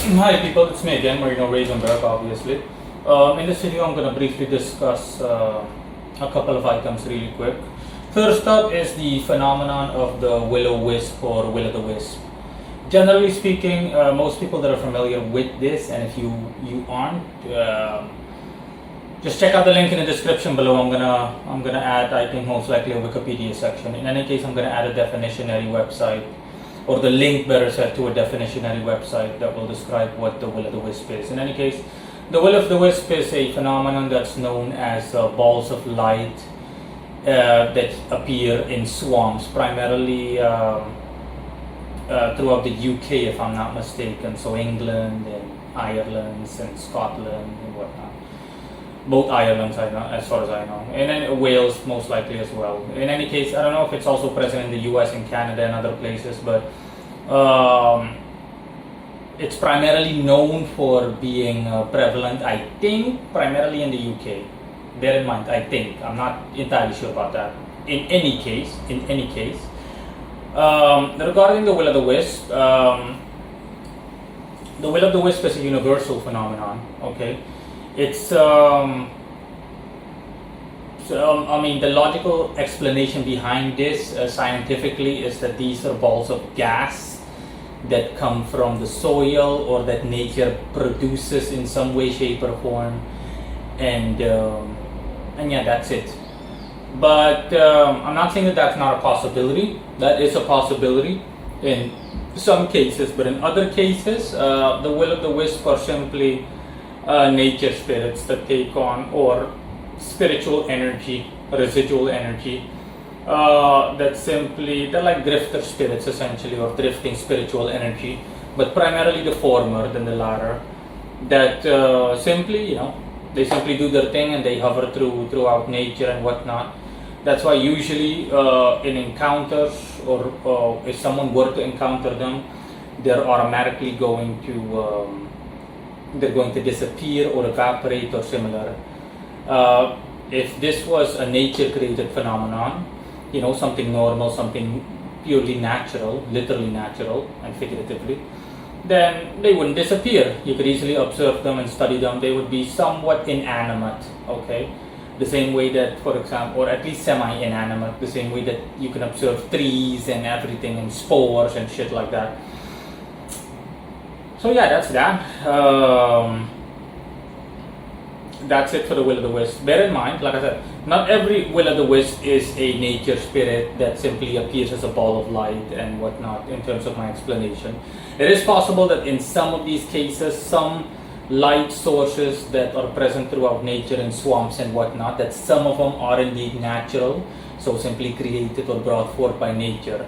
Hi people, it's me again, Marino Raisenberg, obviously. In this video, I'm going to briefly discuss a couple of items really quick. First up is the phenomenon of the will-o-wisp or will-o'-the-wisp. Generally speaking, most people that are familiar with this, and if you aren't, just check out the link in the description below. I'm gonna add, I think, most likely a Wikipedia section. In any case, I'm gonna add a definitionary website, or the link, better said, to a definitionary website that will describe what the will-o'-the-wisp is. In any case, the will-o'-the-wisp is a phenomenon that's known as balls of light that appear in swamps, primarily throughout the UK, if I'm not mistaken. So England and Ireland and Scotland and whatnot. Both Irelands, I know, as far as I know, and then Wales most likely as well. In any case, I don't know if it's also present in the US and Canada and other places, but it's primarily known for being prevalent, I think, primarily in the UK. Bear in mind, I think, I'm not entirely sure about that. In any case, regarding the will-o'-the-wisp, the will-o'-the-wisp is a universal phenomenon. Okay. It's I mean, the logical explanation behind this scientifically is that these are balls of gas that come from the soil or that nature produces in some way, shape, or form, and yeah, that's it. But I'm not saying that that's not a possibility. That is a possibility in some cases, but in other cases, the will-o'-the-wisp are simply nature spirits that take on, or spiritual energy, residual energy, they're like drifter spirits essentially, or drifting spiritual energy, but primarily the former than the latter, that simply, they simply do their thing and they hover throughout nature and whatnot. That's why usually in encounters, or if someone were to encounter them, they're automatically going to disappear or evaporate or similar. If this was a nature-created phenomenon, something normal, something purely natural, literally natural and figuratively, then they wouldn't disappear. You could easily observe them and study them. They would be somewhat inanimate, okay? The same way that, for example, or at least semi-inanimate, the same way that you can observe trees and everything and spores and shit like that. So yeah, that's that. That's it for the will-o'-the-wisp. Bear in mind, like I said, not every will-o'-the-wisp is a nature spirit that simply appears as a ball of light and whatnot, in terms of my explanation. It is possible that in some of these cases, some light sources that are present throughout nature in swamps and whatnot, that some of them are indeed natural, so simply created or brought forth by nature.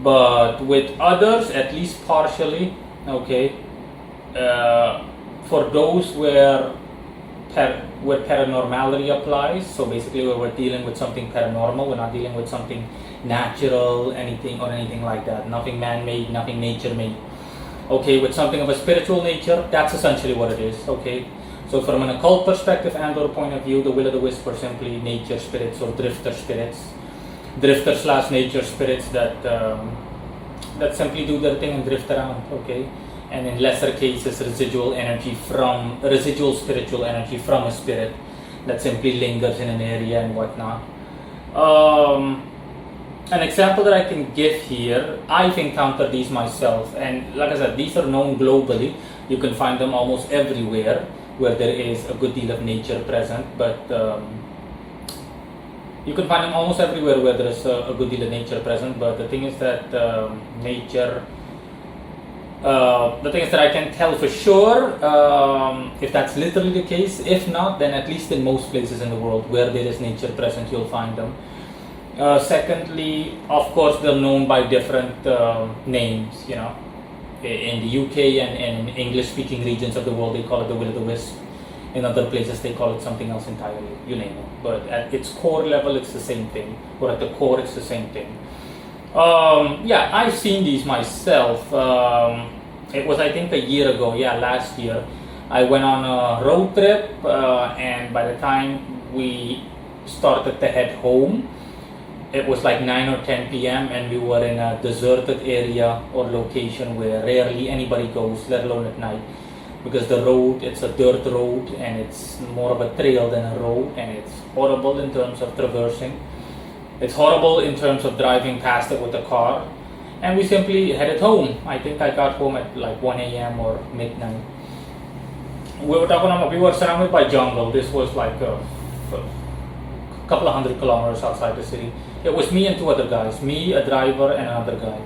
But with others, at least partially, okay, for those where paranormality applies, so basically where we're dealing with something paranormal, we're not dealing with something natural, anything like that, nothing man-made, nothing nature-made. Okay, with something of a spiritual nature, that's essentially what it is. Okay, so from an occult perspective and or point of view, the will-o'-the-wisp are simply nature spirits or drifter nature spirits that simply do their thing and drift around. Okay. And in lesser cases, residual spiritual energy from a spirit that simply lingers in an area and whatnot. An example that I can give here, I've encountered these myself, and like I said, these are known globally. You can find them almost everywhere where there is a good deal of nature present, but you can find them almost everywhere where there is a good deal of nature present, but the thing is that the thing is that I can tell for sure if that's literally the case. If not, then at least in most places in the world where there is nature present, you'll find them. Secondly, of course, they're known by different names. In the UK and in English-speaking regions of the world, they call it the will-o'-the-wisp. In other places, they call it something else entirely. You name it. But at its core level, it's the same thing. Or at the core, it's the same thing. Yeah, I've seen these myself. It was, I think, a year ago. Yeah, last year. I went on a road trip, and by the time we started to head home, it was like 9 or 10 p.m. and we were in a deserted area or location where rarely anybody goes, let alone at night, because the road, it's a dirt road and it's more of a trail than a road, and it's horrible in terms of traversing. It's horrible in terms of driving past it with a car, and we simply headed home. I think I got home at like 1 a.m. or midnight. We were surrounded by jungle. This was like a couple of 100 kilometers outside the city. It was me and two other guys, me, a driver, and another guy.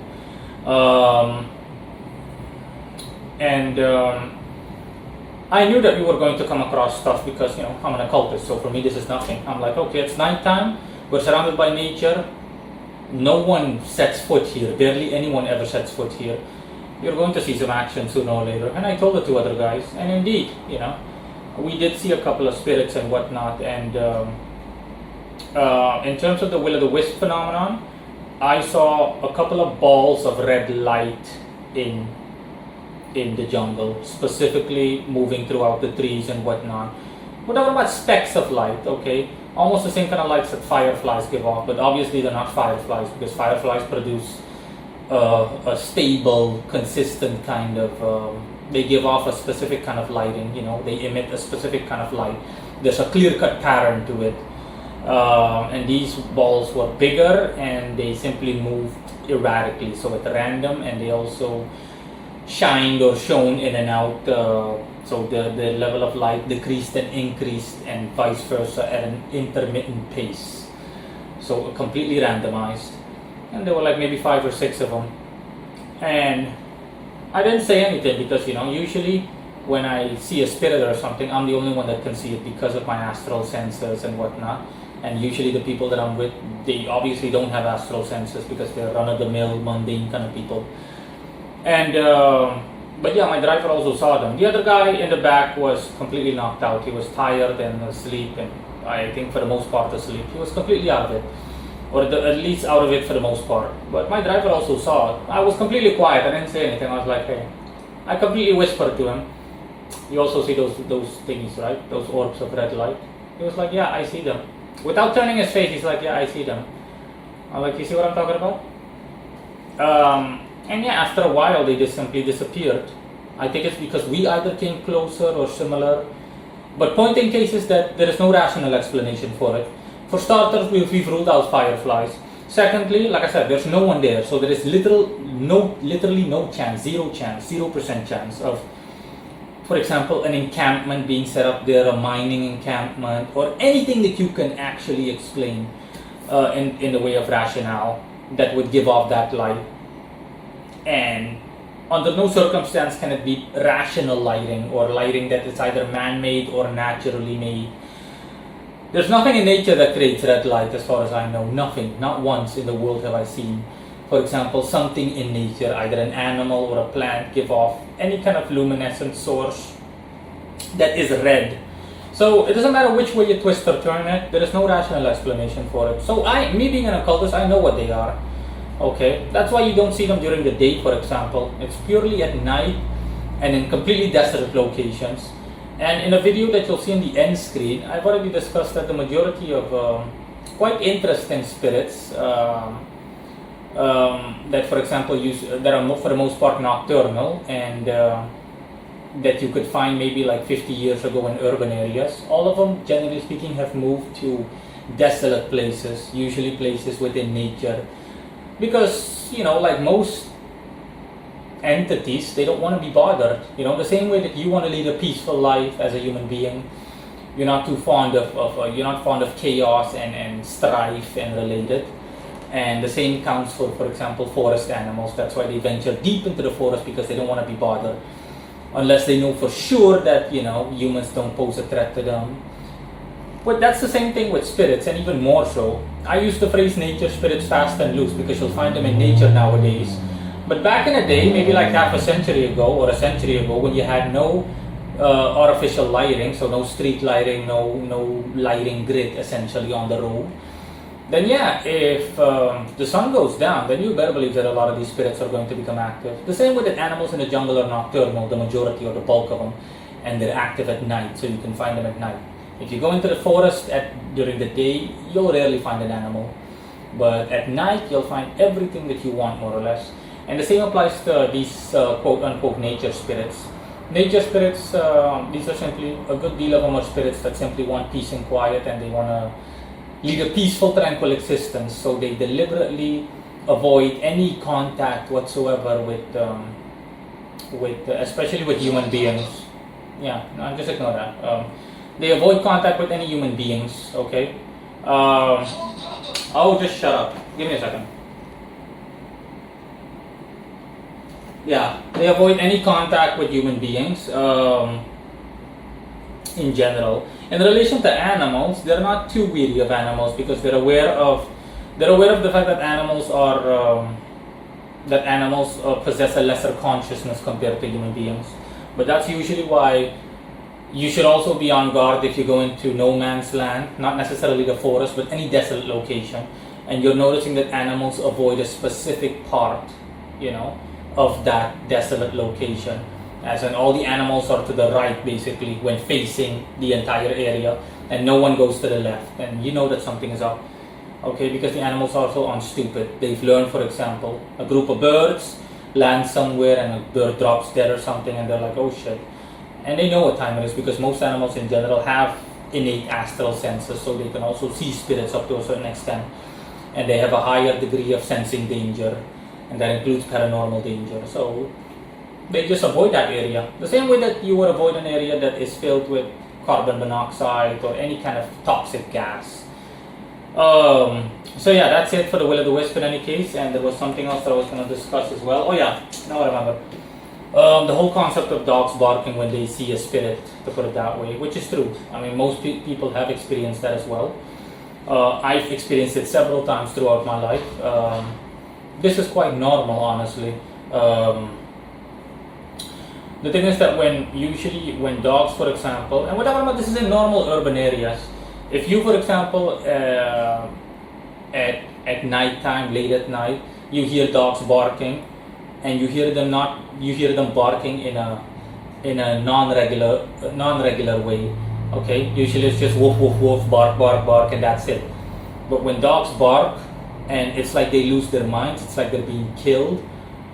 I knew that we were going to come across stuff because, I'm an occultist, so for me this is nothing. I'm like, okay, it's nighttime, we're surrounded by nature, no one sets foot here, barely anyone ever sets foot here. You're going to see some action sooner or later. And I told the two other guys, and indeed, we did see a couple of spirits and whatnot, and in terms of the will o' the wisp phenomenon, I saw a couple of balls of red light in the jungle, specifically moving throughout the trees and whatnot. We're talking about specks of light, okay? Almost the same kind of lights that fireflies give off, but obviously they're not fireflies, because fireflies produce a stable, consistent kind of, they give off a specific kind of lighting, they emit a specific kind of light. There's a clear-cut pattern to it. And these balls were bigger and they simply moved erratically, so at random, and they also shined or shone in and out, so the level of light decreased and increased and vice versa at an intermittent pace, so completely randomized. And there were like maybe 5 or 6 of them, and I didn't say anything because usually when I see a spirit or something, I'm the only one that can see it because of my astral senses and whatnot. And usually the people that I'm with, they obviously don't have astral senses because they're run-of-the-mill, mundane kind of people. And but yeah, my driver also saw them. The other guy in the back was completely knocked out. He was tired and asleep, and I think for the most part asleep. He was completely out of it, or at least out of it for the most part. But my driver also saw it. I was completely quiet. I didn't say anything. I was like, hey. I completely whispered to him. You also see those thingies, right? Those orbs of red light. He was like, yeah, I see them. Without turning his face, he's like, yeah, I see them. I'm like, you see what I'm talking about? And yeah, after a while, they just simply disappeared. I think it's because we either came closer or similar. But point in case is that there is no rational explanation for it. For starters, we've ruled out fireflies. Secondly, like I said, there's no one there. So there is literally no chance, 0% chance of, for example, an encampment being set up there, a mining encampment, or anything that you can actually explain in the way of rationale that would give off that light. And under no circumstance can it be rational lighting or lighting that is either man-made or naturally made. There's nothing in nature that creates red light as far as I know. Nothing. Not once in the world have I seen, for example, something in nature, either an animal or a plant, give off any kind of luminescent source that is red. So it doesn't matter which way you twist or turn it, there is no rational explanation for it. So me being an occultist, I know what they are. Okay, that's why you don't see them during the day, for example. It's purely at night and in completely desolate locations. And in a video that you'll see on the end screen, I've already discussed that the majority of quite interesting spirits that, for example, that are for the most part nocturnal and that you could find maybe like 50 years ago in urban areas. All of them, generally speaking, have moved to desolate places, usually places within nature. Because, like most entities, they don't want to be bothered. The same way that you want to lead a peaceful life as a human being. You're not too fond of chaos and strife and related. And the same counts for example, forest animals. That's why they venture deep into the forest, because they don't want to be bothered. Unless they know for sure that, humans don't pose a threat to them. But that's the same thing with spirits, and even more so. I use the phrase nature spirits fast and loose because you'll find them in nature nowadays. But back in the day, maybe like half a century ago or a century ago, when you had no artificial lighting, so no street lighting, no lighting grid essentially on the road, then yeah, if the sun goes down, then you better believe that a lot of these spirits are going to become active. The same way that animals in the jungle are nocturnal, the majority or the bulk of them, and they're active at night, so you can find them at night. If you go into the forest during the day, you'll rarely find an animal. But at night, you'll find everything that you want, more or less. And the same applies to these quote-unquote nature spirits. Nature spirits, these are simply, a good deal of them are spirits that simply want peace and quiet, and they want to lead a peaceful, tranquil existence. So they deliberately avoid any contact whatsoever with especially with human beings. Yeah, no, just ignore that. They avoid contact with any human beings. Okay. Oh, just shut up. Give me a second. Yeah, they avoid any contact with human beings in general. In relation to animals, they're not too weary of animals because they're aware of the fact that animals possess a lesser consciousness compared to human beings. But that's usually why you should also be on guard if you go into no man's land, not necessarily the forest, but any desolate location, and you're noticing that animals avoid a specific part, of that desolate location. As in, all the animals are to the right, basically, when facing the entire area, and no one goes to the left, and you know that something is up. Okay, because the animals also aren't stupid. They've learned, for example, a group of birds land somewhere and a bird drops dead or something, and they're like, oh shit. And they know what time it is because most animals in general have innate astral senses, so they can also see spirits up to a certain extent. And they have a higher degree of sensing danger, and that includes paranormal danger. So they just avoid that area. The same way that you would avoid an area that is filled with carbon monoxide or any kind of toxic gas. So yeah, that's it for the Will of the Wisp in any case. And there was something else that I was going to discuss as well. Oh yeah, now I remember. The whole concept of dogs barking when they see a spirit, to put it that way, which is true. I mean, most people have experienced that as well. I've experienced it several times throughout my life. This is quite normal, honestly. The thing is that when dogs, for example, and whatever, but this is in normal urban areas. If you, for example, at night time, late at night, you hear dogs barking, and you hear them barking in a non-regular way. Okay, usually it's just woof woof woof, bark bark bark, and that's it. But when dogs bark, and it's like they lose their minds, it's like they're being killed,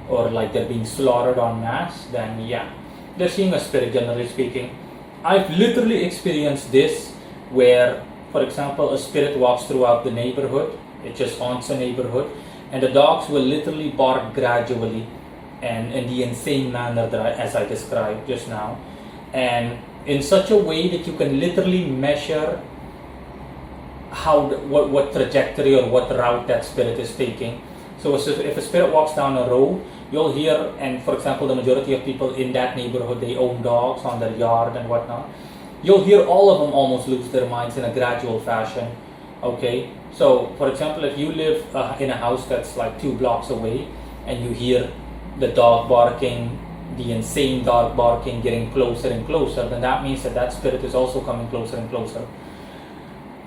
or like they're being slaughtered en masse, then yeah, they're seeing a spirit, generally speaking. I've literally experienced this where, for example, a spirit walks throughout the neighborhood, it just haunts a neighborhood, and the dogs will literally bark gradually and in the insane manner as I described just now, and in such a way that you can literally measure what trajectory or what route that spirit is taking. So if a spirit walks down a road, you'll hear, and for example, the majority of people in that neighborhood, they own dogs on their yard and whatnot, you'll hear all of them almost lose their minds in a gradual fashion. Okay, so for example, if you live in a house that's like 2 blocks away, and you hear the dog barking, the insane dog barking, getting closer and closer, then that means that spirit is also coming closer and closer.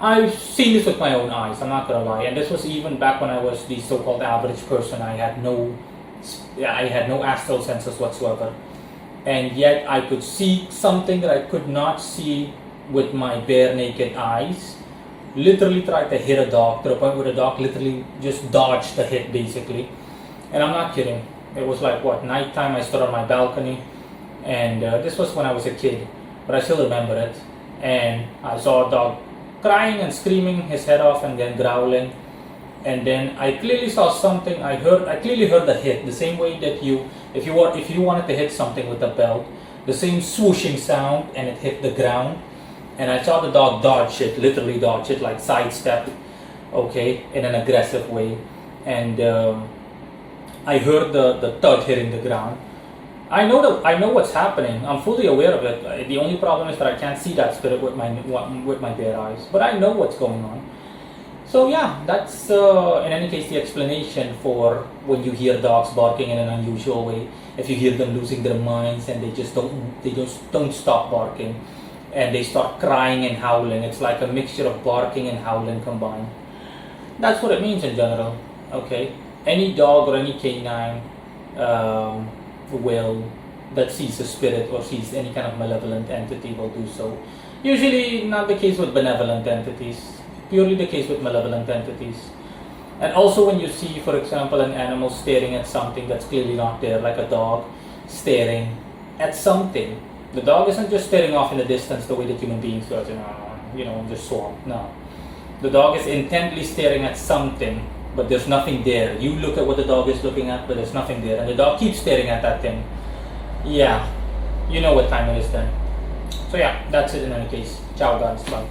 I've seen this with my own eyes, I'm not gonna lie, and this was even back when I was the so-called average person. I had no astral senses whatsoever, and yet I could see something that I could not see with my bare naked eyes. Literally tried to hit a dog to the point where the dog literally just dodged the hit, basically. And I'm not kidding. It was like nighttime. I stood on my balcony, and this was when I was a kid, but I still remember it. And I saw a dog crying and screaming his head off and then growling. And then I clearly saw something. I clearly heard the hit, the same way that if you wanted to hit something with a belt, the same swooshing sound, and it hit the ground. And I saw the dog dodge it, literally dodge it, like sidestep, okay, in an aggressive way. And I heard the thud hitting the ground. I know what's happening. I'm fully aware of it. The only problem is that I can't see that spirit with my bare eyes. But I know what's going on. So yeah, that's in any case the explanation for when you hear dogs barking in an unusual way. If you hear them losing their minds and they just don't stop barking, and they start crying and howling. It's like a mixture of barking and howling combined. That's what it means in general. Okay, any dog or any canine that sees a spirit or sees any kind of malevolent entity will do so. Usually not the case with benevolent entities, purely the case with malevolent entities. And also when you see, for example, an animal staring at something that's clearly not there, like a dog staring at something, the dog isn't just staring off in the distance the way that human beings do, just swamp. No. The dog is intently staring at something, but there's nothing there. You look at what the dog is looking at, but there's nothing there. And the dog keeps staring at that thing. Yeah, you know what time it is then. So yeah, that's it in any case. Ciao guys, bye.